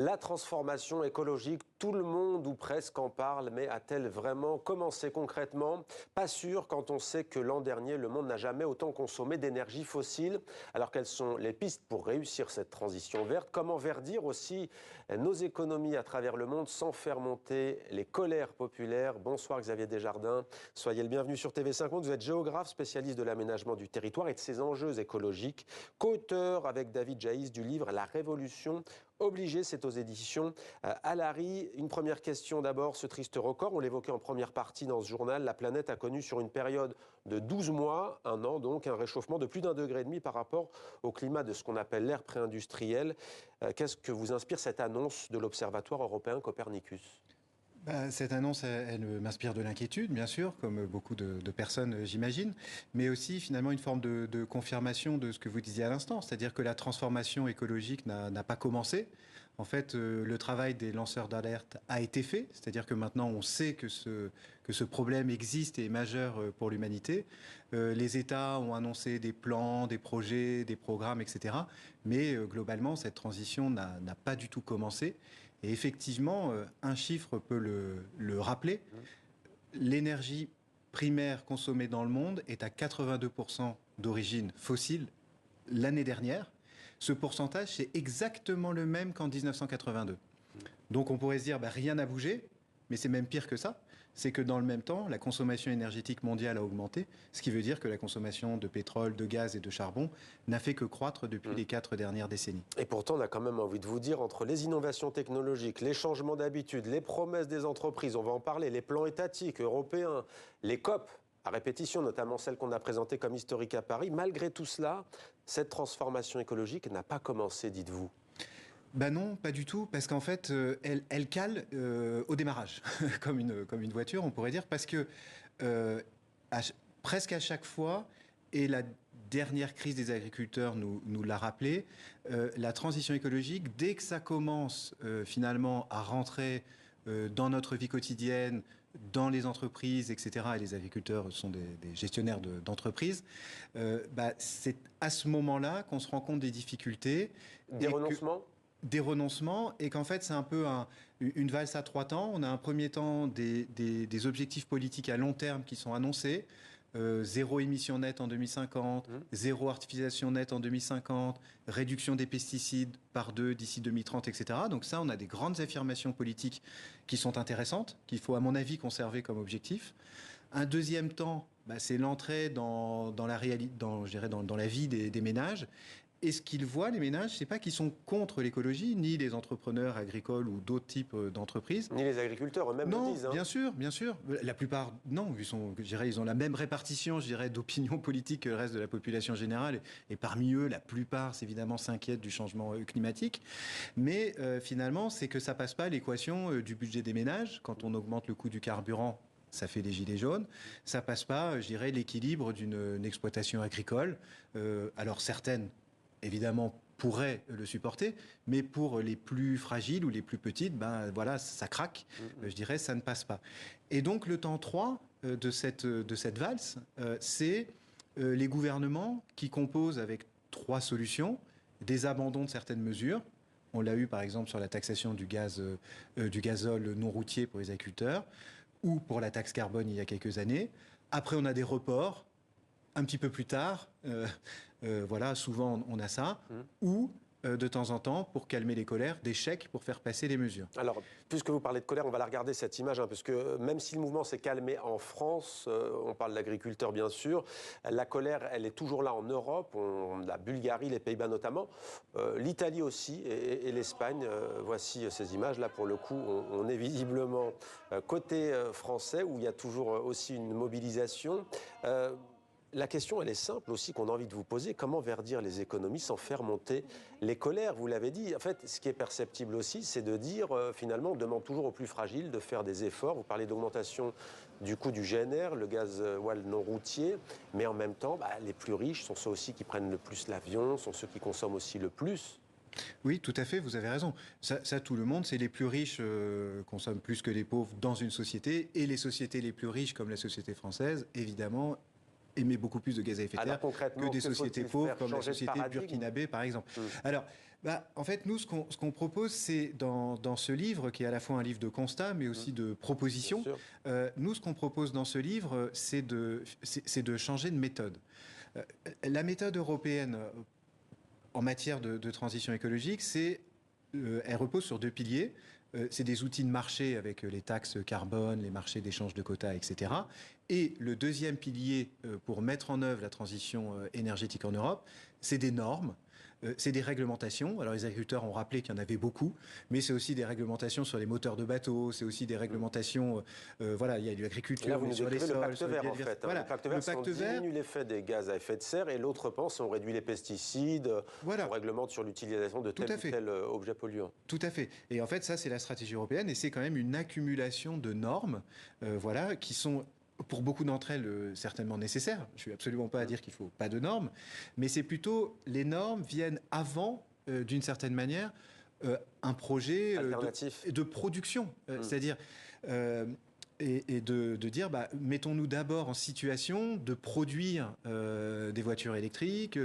La transformation écologique, tout le monde ou presque en parle, mais a-t-elle vraiment commencé concrètement? Pas sûr quand on sait que l'an dernier, le monde n'a jamais autant consommé d'énergie fossile. Alors quelles sont les pistes pour réussir cette transition verte? Comment verdir aussi nos économies à travers le monde sans faire monter les colères populaires? Bonsoir Xavier Desjardins, soyez le bienvenu sur TV5 Monde. Vous êtes géographe, spécialiste de l'aménagement du territoire et de ses enjeux écologiques, co-auteur avec David Jaïs du livre La Révolution obligée, c'est aux éditions Alary. Une première question d'abord, ce triste record, on l'évoquait en première partie dans ce journal, la planète a connu sur une période de 12 mois, un an donc, un réchauffement de plus d'1,5 degré par rapport au climat de ce qu'on appelle l'ère pré-industrielle. Qu'est-ce que vous inspire cette annonce de l'Observatoire européen Copernicus ? Cette annonce, elle m'inspire de l'inquiétude, bien sûr, comme beaucoup de personnes, j'imagine, mais aussi finalement une forme de confirmation de ce que vous disiez à l'instant, c'est-à-dire que la transformation écologique n'a pas commencé. En fait, le travail des lanceurs d'alerte a été fait, c'est-à-dire que maintenant on sait que ce problème existe et est majeur pour l'humanité. Les États ont annoncé des plans, des projets, des programmes, etc. Mais globalement, cette transition n'a pas du tout commencé. Et effectivement, un chiffre peut le rappeler. L'énergie primaire consommée dans le monde est à 82% d'origine fossile l'année dernière. Ce pourcentage, c'est exactement le même qu'en 1982. Donc on pourrait se dire, rien n'a bougé, mais c'est même pire que ça. C'est que dans le même temps, la consommation énergétique mondiale a augmenté, ce qui veut dire que la consommation de pétrole, de gaz et de charbon n'a fait que croître depuis les 4 dernières décennies. Et pourtant, on a quand même envie de vous dire, entre les innovations technologiques, les changements d'habitude, les promesses des entreprises, on va en parler, les plans étatiques, européens, les COP, à répétition, notamment celles qu'on a présentées comme historiques à Paris, malgré tout cela, cette transformation écologique n'a pas commencé, dites-vous. Non, pas du tout, parce qu'en fait, elle cale au démarrage, comme une voiture, on pourrait dire, parce que presque à chaque fois, et la dernière crise des agriculteurs nous l'a rappelé, la transition écologique, dès que ça commence finalement à rentrer dans notre vie quotidienne, dans les entreprises, etc., et les agriculteurs sont des gestionnaires d'entreprises, c'est à ce moment-là qu'on se rend compte des difficultés. Des renoncements ? Des renoncements, et qu'en fait c'est un peu une valse à 3 temps. On a un premier temps des objectifs politiques à long terme qui sont annoncés, zéro émission nette en 2050, zéro artificialisation nette en 2050, réduction des pesticides par 2 d'ici 2030, etc. Donc ça, on a des grandes affirmations politiques qui sont intéressantes, qu'il faut à mon avis conserver comme objectif. Un deuxième temps, c'est l'entrée dans la réalité, dans la vie des ménages. Et ce qu'ils voient, les ménages, c'est pas qu'ils sont contre l'écologie, ni les entrepreneurs agricoles ou d'autres types d'entreprises. Ni les agriculteurs eux-mêmes le disent. Non, bien sûr, bien sûr. La plupart, non, ils ont la même répartition, d'opinion politique que le reste de la population générale. Et parmi eux, la plupart, évidemment, s'inquiètent du changement climatique. Mais finalement, c'est que ça passe pas l'équation du budget des ménages. Quand on augmente le coût du carburant, ça fait les gilets jaunes. Ça passe pas, l'équilibre d'une exploitation agricole. Alors certaines, évidemment, pourraient le supporter, mais pour les plus fragiles ou les plus petites, ça craque. Ça ne passe pas. Et donc, le temps 3 de cette valse, c'est les gouvernements qui composent avec 3 solutions, des abandons de certaines mesures. On l'a eu, par exemple, sur la taxation du gazole non routier pour les agriculteurs, ou pour la taxe carbone il y a quelques années. Après, on a des reports, un petit peu plus tard, souvent on a ça, ou de temps en temps, pour calmer les colères, des chèques pour faire passer les mesures. Alors, puisque vous parlez de colère, on va la regarder cette image, puisque même si le mouvement s'est calmé en France, on parle d'agriculteurs bien sûr, la colère, elle est toujours là en Europe, la Bulgarie, les Pays-Bas notamment, l'Italie aussi et l'Espagne. Voici ces images, là pour le coup, on est visiblement côté français, où il y a toujours aussi une mobilisation. La question, elle est simple aussi, qu'on a envie de vous poser. Comment verdir les économies sans faire monter les colères? Vous l'avez dit. En fait, ce qui est perceptible aussi, c'est de dire, finalement, on demande toujours aux plus fragiles de faire des efforts. Vous parlez d'augmentation du coût du GNR, le gaz non routier. Mais en même temps, les plus riches sont ceux aussi qui prennent le plus l'avion, sont ceux qui consomment aussi le plus. Oui, tout à fait, vous avez raison. Ça tout le monde, c'est les plus riches consomment plus que les pauvres dans une société. Et les sociétés les plus riches, comme la société française, évidemment, émet beaucoup plus de gaz à effet de serre que des sociétés pauvres comme la société burkinabé, par exemple. Alors, En fait, nous, ce qu'on propose, c'est dans ce livre, qui est à la fois un livre de constat, mais aussi de propositions, nous, ce qu'on propose dans ce livre, c'est de changer de méthode. La méthode européenne en matière de transition écologique, elle repose sur deux piliers. C'est des outils de marché avec les taxes carbone, les marchés d'échange de quotas, etc. Et le deuxième pilier pour mettre en œuvre la transition énergétique en Europe, c'est des normes. C'est des réglementations. Alors les agriculteurs ont rappelé qu'il y en avait beaucoup, mais c'est aussi des réglementations sur les moteurs de bateaux, c'est aussi des réglementations, voilà, il y a l'agriculture sur les sols. Le pacte vert, en fait. Voilà. Le pacte vert, c'est on diminue l'effet des gaz à effet de serre, et l'autre pense on réduit les pesticides, voilà. On réglemente sur l'utilisation de tel ou tel objet polluant. Tout à fait. Et en fait, ça, c'est la stratégie européenne, et c'est quand même une accumulation de normes, voilà, qui sont pour beaucoup d'entre elles certainement nécessaires. Je ne suis absolument pas à dire qu'il ne faut pas de normes, mais c'est plutôt les normes viennent avant, d'une certaine manière, un projet de production. C'est-à-dire, et de dire, mettons-nous d'abord en situation de produire des voitures électriques,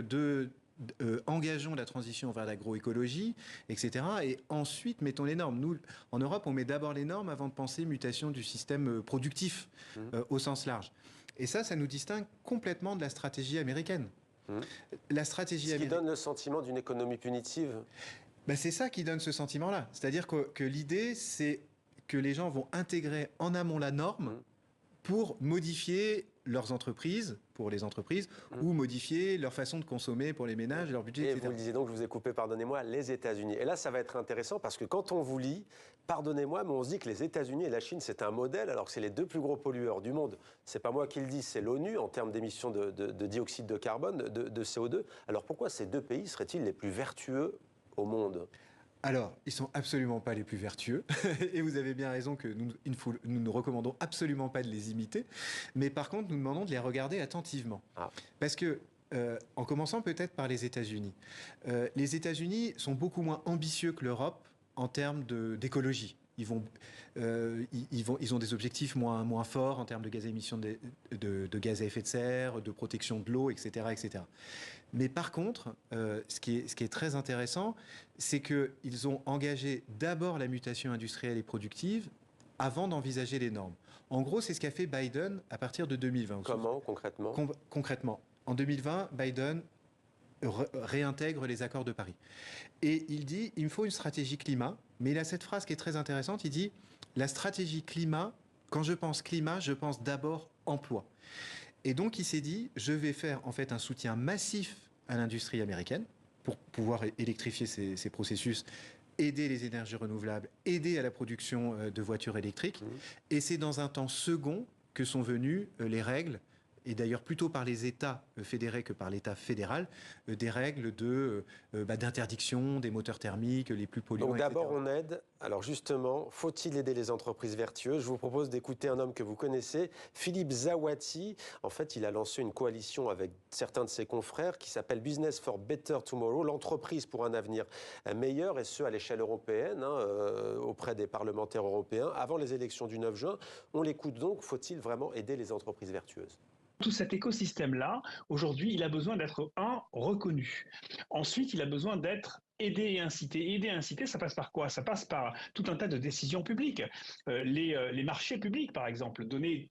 engageons la transition vers l'agroécologie, etc. Et ensuite, mettons les normes. Nous, en Europe, on met d'abord les normes avant de penser mutation du système productif au sens large. Et ça nous distingue complètement de la stratégie américaine. La stratégie Ce qui donne le sentiment d'une économie punitive. C'est ça qui donne ce sentiment-là. C'est-à-dire que l'idée, c'est que les gens vont intégrer en amont la norme pour modifier leurs entreprises, pour les entreprises, ou modifier leur façon de consommer pour les ménages, leur budget, etc. Et vous le disiez donc, je vous ai coupé, pardonnez-moi, les États-Unis. Et là, ça va être intéressant parce que quand on vous lit, pardonnez-moi, mais on se dit que les États-Unis et la Chine, c'est un modèle, alors que c'est les deux plus gros pollueurs du monde. C'est pas moi qui le dis, c'est l'ONU en termes d'émissions de dioxyde de carbone, de CO2. Alors pourquoi ces deux pays seraient-ils les plus vertueux au monde ? Alors, ils ne sont absolument pas les plus vertueux. Et vous avez bien raison que nous ne recommandons absolument pas de les imiter. Mais par contre, nous demandons de les regarder attentivement. Parce que, en commençant peut-être par les États-Unis. Les États-Unis sont beaucoup moins ambitieux que l'Europe en termes d'écologie. Ils ont des objectifs moins forts en termes de gaz à émissions de gaz à effet de serre, de protection de l'eau, etc., etc. Mais par contre, ce qui est très intéressant, c'est qu'ils ont engagé d'abord la mutation industrielle et productive avant d'envisager les normes. En gros, c'est ce qu'a fait Biden à partir de 2020. Comment, concrètement ? Concrètement, en 2020, Biden réintègre les accords de Paris. Et il dit, il me faut une stratégie climat, mais il a cette phrase qui est très intéressante, il dit, la stratégie climat, quand je pense climat, je pense d'abord emploi. Et donc, il s'est dit, je vais faire en fait un soutien massif à l'industrie américaine pour pouvoir électrifier ces processus, aider les énergies renouvelables, aider à la production de voitures électriques. Et c'est dans un temps second que sont venues les règles, et d'ailleurs plutôt par les États fédérés que par l'État fédéral, des règles d'interdiction des moteurs thermiques les plus polluants. Donc d'abord on aide. Alors justement, faut-il aider les entreprises vertueuses ? Je vous propose d'écouter un homme que vous connaissez, Philippe Zawati. En fait, il a lancé une coalition avec certains de ses confrères qui s'appelle Business for Better Tomorrow, l'entreprise pour un avenir meilleur, et ce à l'échelle européenne, auprès des parlementaires européens, avant les élections du 9 juin. On l'écoute donc, faut-il vraiment aider les entreprises vertueuses ? Tout cet écosystème-là, aujourd'hui, il a besoin d'être, reconnu. Ensuite, il a besoin d'être aidé et incité. Aider et inciter, ça passe par quoi ? Ça passe par tout un tas de décisions publiques. Les marchés publics, par exemple,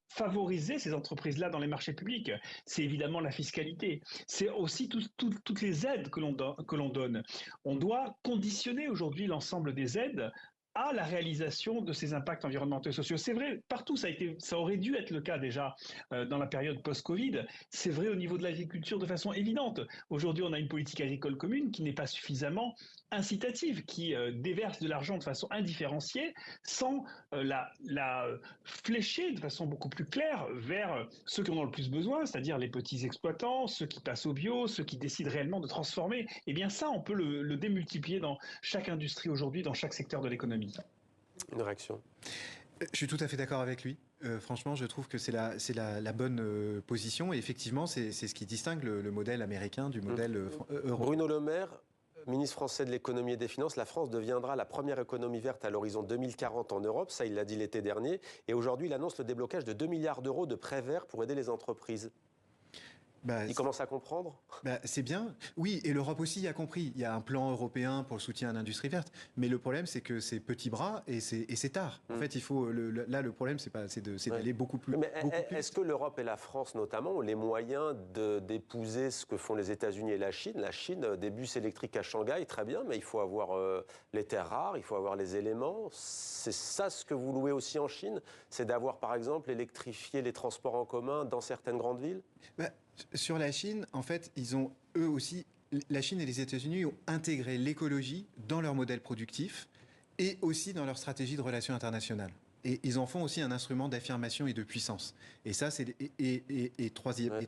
favoriser ces entreprises-là dans les marchés publics. C'est évidemment la fiscalité. C'est aussi toutes les aides que l'on donne. On doit conditionner aujourd'hui l'ensemble des aides à la réalisation de ces impacts environnementaux et sociaux. C'est vrai, partout, ça aurait dû être le cas déjà dans la période post-Covid. C'est vrai au niveau de l'agriculture de façon évidente. Aujourd'hui, on a une politique agricole commune qui n'est pas suffisamment incitative, qui déverse de l'argent de façon indifférenciée, sans la flécher de façon beaucoup plus claire vers ceux qui en ont le plus besoin, c'est-à-dire les petits exploitants, ceux qui passent au bio, ceux qui décident réellement de transformer. Eh bien ça, on peut le démultiplier dans chaque industrie aujourd'hui, dans chaque secteur de l'économie. Une réaction ? Je suis tout à fait d'accord avec lui. Franchement, je trouve que c'est la bonne position. Et effectivement, c'est ce qui distingue le modèle américain du modèle européen. Bruno Le Maire, ministre français de l'économie et des finances, la France deviendra la première économie verte à l'horizon 2040 en Europe. Ça, il l'a dit l'été dernier. Et aujourd'hui, il annonce le déblocage de 2 milliards d'euros de prêts verts pour aider les entreprises. Ils commencent à comprendre? C'est bien. Oui, et l'Europe aussi a compris. Il y a un plan européen pour le soutien à l'industrie verte. Mais le problème, c'est que c'est petit bras et c'est tard. En fait, il faut, là, le problème, c'est d'aller beaucoup plus vite. Est-ce que l'Europe et la France, notamment, ont les moyens d'épouser ce que font les États-Unis et la Chine? La Chine, des bus électriques à Shanghai, très bien, mais il faut avoir les terres rares, il faut avoir les éléments. C'est ça ce que vous louez aussi en Chine? C'est d'avoir, par exemple, électrifié les transports en commun dans certaines grandes villes? Sur la Chine, en fait, ils ont eux aussi, la Chine et les États-Unis ont intégré l'écologie dans leur modèle productif et aussi dans leur stratégie de relations internationales. Et ils en font aussi un instrument d'affirmation et de puissance. Et ça,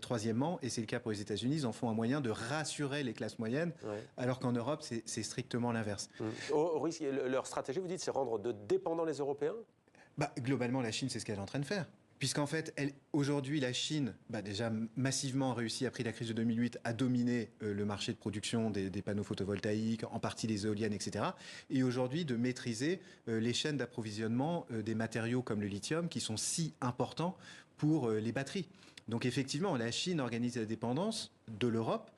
troisièmement, et c'est le cas pour les États-Unis, ils en font un moyen de rassurer les classes moyennes, alors qu'en Europe, c'est strictement l'inverse. Au risque, leur stratégie, vous dites, c'est rendre dépendants les Européens? Globalement, la Chine, c'est ce qu'elle est en train de faire. Puisqu'en fait, aujourd'hui, la Chine, déjà massivement réussi, après la crise de 2008, à dominer le marché de production des panneaux photovoltaïques, en partie les éoliennes, etc. Et aujourd'hui, de maîtriser les chaînes d'approvisionnement des matériaux comme le lithium, qui sont si importants pour les batteries. Donc effectivement, la Chine organise la dépendance de l'Europe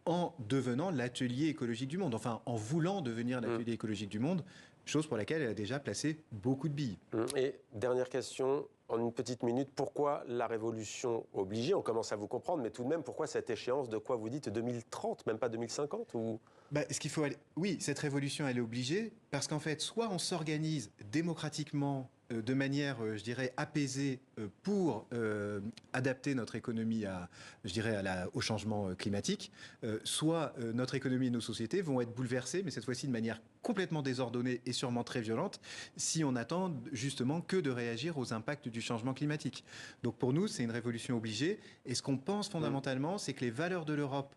en devenant l'atelier écologique du monde, enfin en voulant devenir l'atelier écologique du monde, chose pour laquelle elle a déjà placé beaucoup de billes. Et dernière question, en une petite minute, pourquoi la révolution obligée? On commence à vous comprendre, mais tout de même, pourquoi cette échéance de quoi vous dites 2030, même pas 2050 ou... Oui, cette révolution, elle est obligée, parce qu'en fait, soit on s'organise démocratiquement, de manière, je dirais, apaisée, pour adapter notre économie au changement climatique, soit notre économie et nos sociétés vont être bouleversées, mais cette fois-ci de manière complètement désordonnée et sûrement très violente, si on attend justement que de réagir aux impacts du changement climatique. Donc pour nous, c'est une révolution obligée, et ce qu'on pense fondamentalement, c'est que les valeurs de l'Europe,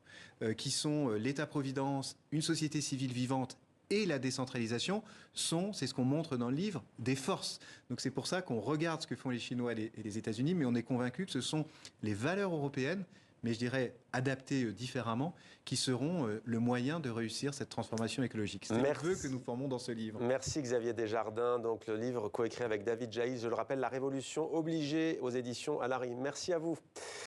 qui sont l'État-providence, une société civile vivante et la décentralisation, c'est ce qu'on montre dans le livre, des forces. Donc c'est pour ça qu'on regarde ce que font les Chinois et les États-Unis, mais on est convaincu que ce sont les valeurs européennes, mais je dirais adaptées différemment, qui seront le moyen de réussir cette transformation écologique. C'est le vœu que nous formons dans ce livre. Merci Xavier Desjardins. Donc le livre coécrit avec David Jaïs, je le rappelle, La Révolution obligée aux éditions Alary. Merci à vous.